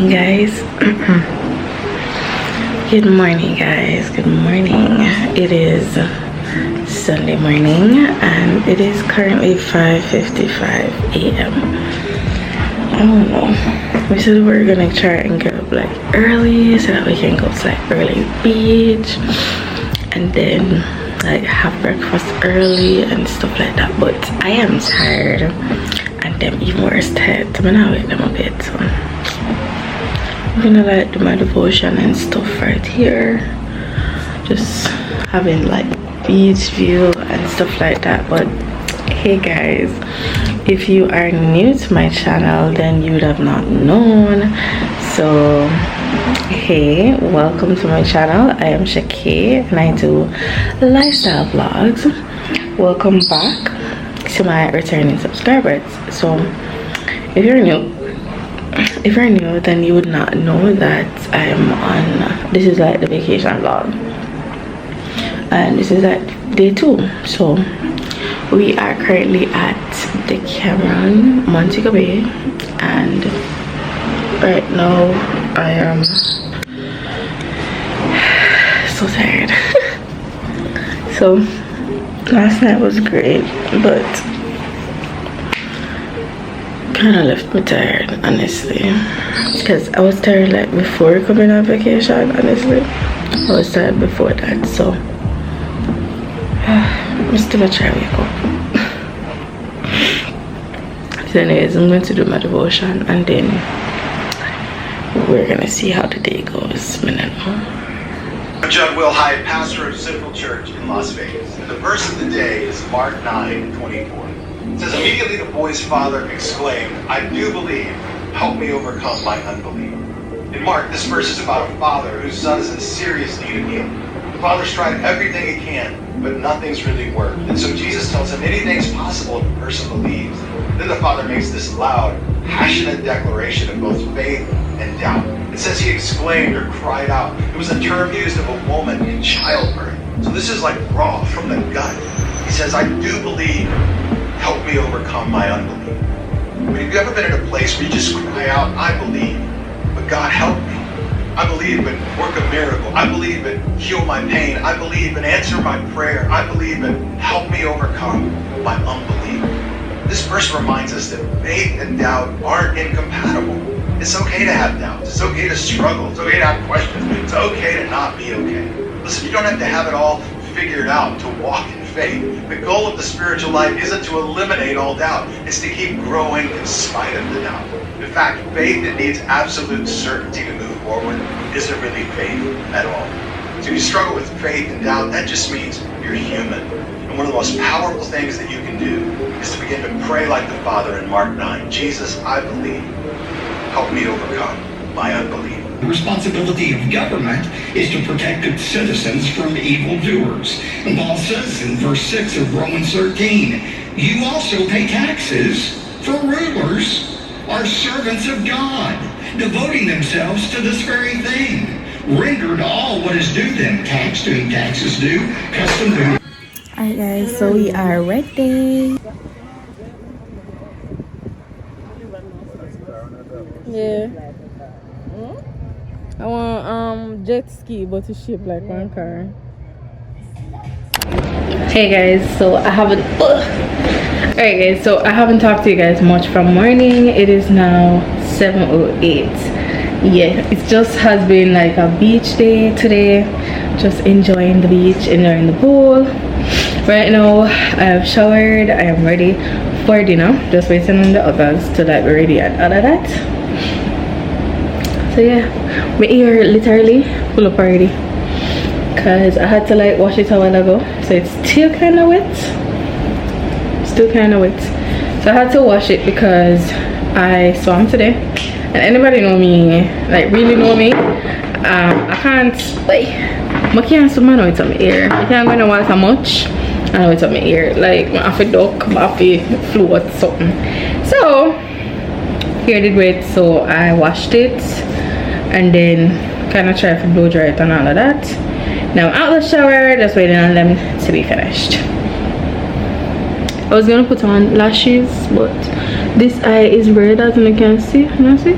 morning, guys. Good morning, guys. Good morning. It is Sunday morning and it is currently 5:55 a.m. I don't know. We said we're gonna try and get up like early so that we can go to like early beach and then like have breakfast early and stuff like that. But I am tired and them even worse tired. I'm gonna wake them a bit, so I'm gonna like do my devotion and stuff right here, just having like beach view and stuff like that. But hey guys, if you are new to my channel then you would have not known, so hey, welcome to my channel. I am ꨄThanks and I do lifestyle vlogs. Welcome back to my returning subscribers. So if you're new then you would not know that I am on this is like the vacation vlog and this is like day 2. So we are currently at Decameron, Montego Bay, and right now I am so tired. So last night was great, but kind of left me tired, honestly, because I was tired like before coming on vacation. Honestly, I was tired before that, so I'm still gonna try to wake up. So anyways, I'm going to do my devotion and then we're gonna see how the day goes. I'm Judd Will Hyde, pastor of Central Church in Las Vegas. And the verse of the day is Mark 9:24. It says, immediately the boy's father exclaimed, I do believe, help me overcome my unbelief. In Mark, this verse is about a father whose son is in serious need of healing. The father's tried everything he can, but nothing's really worked. And so Jesus tells him anything's possible if a person believes. Then the father makes this loud, passionate declaration of both faith and doubt. It says he exclaimed or cried out. It was a term used of a woman in childbirth. So this is like raw from the gut. He says, I do believe, help me overcome my unbelief. I mean, have you ever been in a place where you just cry out, I believe, but God help me. I believe in work a miracle. I believe in heal my pain. I believe in answer my prayer. I believe in help me overcome my unbelief. This verse reminds us that faith and doubt aren't incompatible. It's okay to have doubts. It's okay to struggle. It's okay to have questions. It's okay to not be okay. Listen, you don't have to have it all figured out to walk in faith. The goal of the spiritual life isn't to eliminate all doubt. It's to keep growing in spite of the doubt. In fact, faith that needs absolute certainty to move forward isn't really faith at all. So if you struggle with faith and doubt, that just means you're human. And one of the most powerful things that you can do is to begin to pray like the Father in Mark 9. Jesus, I believe. Help me overcome my unbelief. The responsibility of government is to protect its citizens from evildoers. And Paul says in verse 6 of Romans 13, you also pay taxes, for rulers are servants of God, devoting themselves to this very thing. Render to all what is due them, tax to whom taxes due, custom to. Alright guys, so we are ready. Yeah. I want jet ski but to shape like one car. Hey guys, so I haven't alright guys, so I haven't talked to you guys much from morning. It is now 7:08. Yeah, it just has been like a beach day today. Just enjoying the beach, enjoying the pool. Right now I have showered, I am ready for dinner. Just waiting on the others to like be ready and all of that. So yeah, my ear literally full up already because I had to like wash it a while ago, so it's still kind of wet. So I had to wash it because I swam today, and anybody know me, like really know me, I can't like I can't swim with my ear. I can't go in the water much and with my ear, like I have to duck, I have to float something. So here did wait, so I washed it and then kind of try to blow dry it and all of that. Now I'm out of the shower, just waiting on them to be finished. I was gonna put on lashes, but this eye is red, as you can see. You see?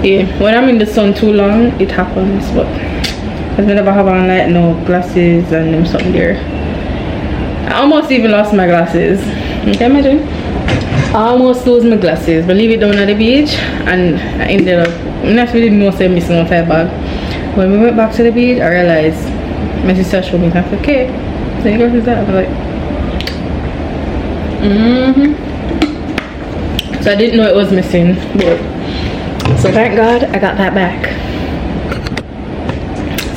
Yeah, when I'm in the sun too long, it happens. But I never have on like no glasses and them something there. I almost even lost my glasses. You can imagine? I almost lose my glasses, but leave it down at the beach, and I ended up not really missing one type bag. When we went back to the beach, I realized my sister showed me, I said, okay, so your glasses that? I was like, so I didn't know it was missing, but so thank God I got that back.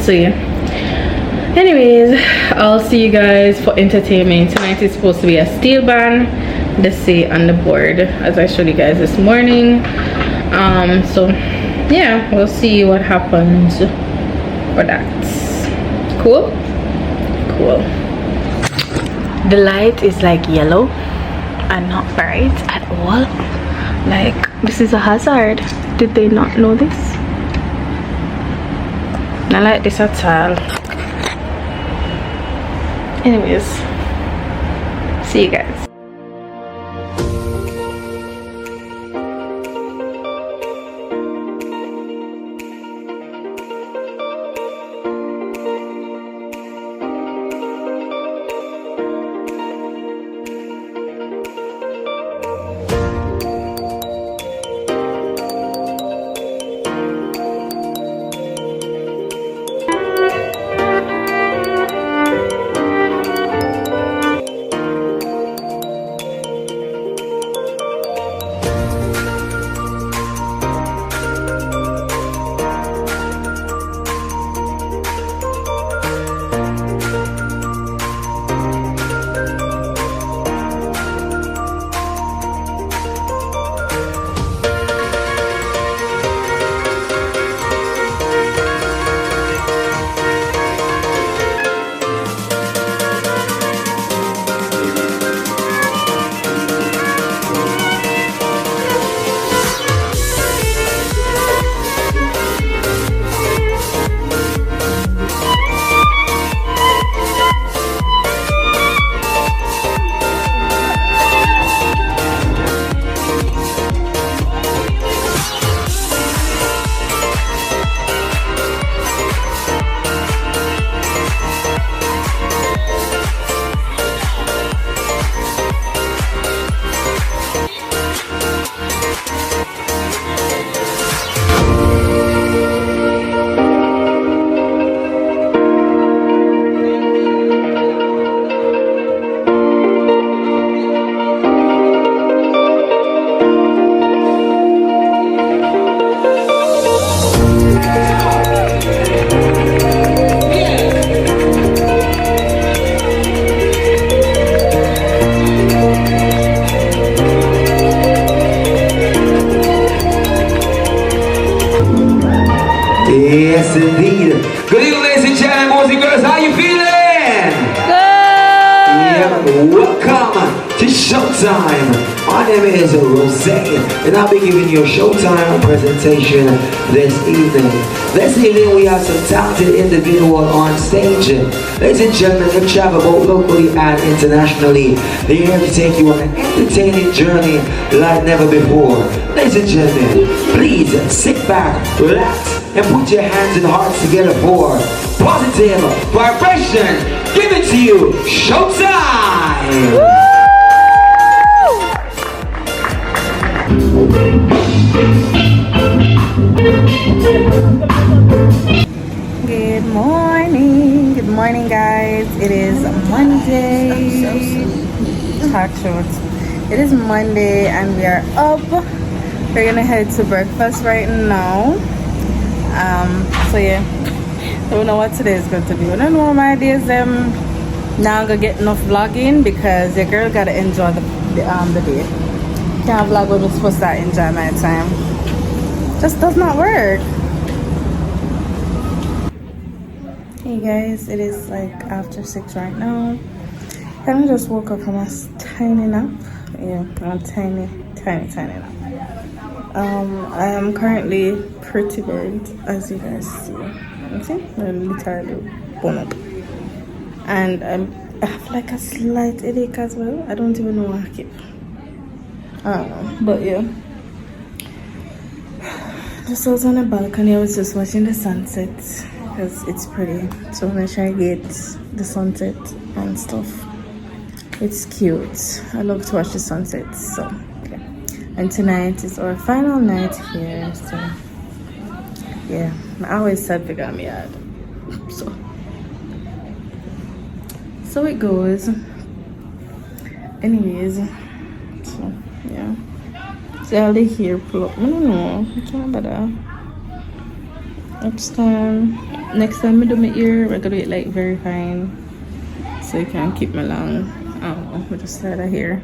So yeah. Anyways, I'll see you guys for entertainment. Tonight is supposed to be a steel band. Let's see on the board as I showed you guys this morning. So yeah, we'll see what happens for that. Cool. The light is like yellow and not bright at all. Like, this is a hazard. Did they not know this? I like this at all. Anyways, see you guys. Yes, indeed. Good evening, ladies and gentlemen, boys and girls. How you feeling? Good. Yeah, welcome to Showtime. My name is Rosé, and I'll be giving you a Showtime presentation this evening. This evening, we have some talented individuals on stage. Ladies and gentlemen, they travel both locally and internationally. They're here to take you on an entertaining journey like never before. Ladies and gentlemen, please sit back, relax, and put your hands and hearts together for positive vibration. Give it to you, Showtime! Woo! Good morning guys. It is Monday. Talk shorts. It is Monday and we are up. We're gonna head to breakfast right now. So yeah, don't know what today is going to be. I don't know my days. Now I'm gonna get enough vlogging because your girl gotta enjoy the day. Can't vlog when we're supposed to enjoy my time. Just does not work. Hey guys, it is like after 6 right now. I just woke up from a tiny nap. Yeah, a tiny nap. I am currently pretty burnt, as you guys see. You see? I'm literally bone up. And I have like a slight headache as well. I don't even know why I keep. I don't know. But yeah. So I was on the balcony, I was just watching the sunset because it's pretty. So I'm gonna try to get the sunset and stuff. It's cute. I love to watch the sunsets. So okay. And tonight is our final night here. So yeah, I always said we got me out. So it goes. Anyways, so yeah. See all the hair pull up. I don't know. I can't bother. Next time I do my ear, we're gonna do it like very fine. So you can keep me long. I don't know, we just start here.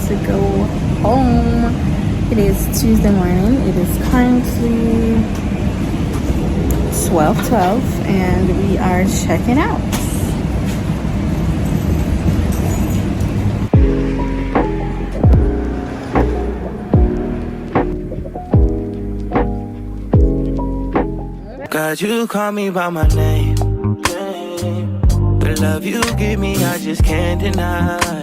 To go home. It is Tuesday morning. It is currently 12:12 and we are checking out. God, you call me by my name. The love you give me, I just can't deny.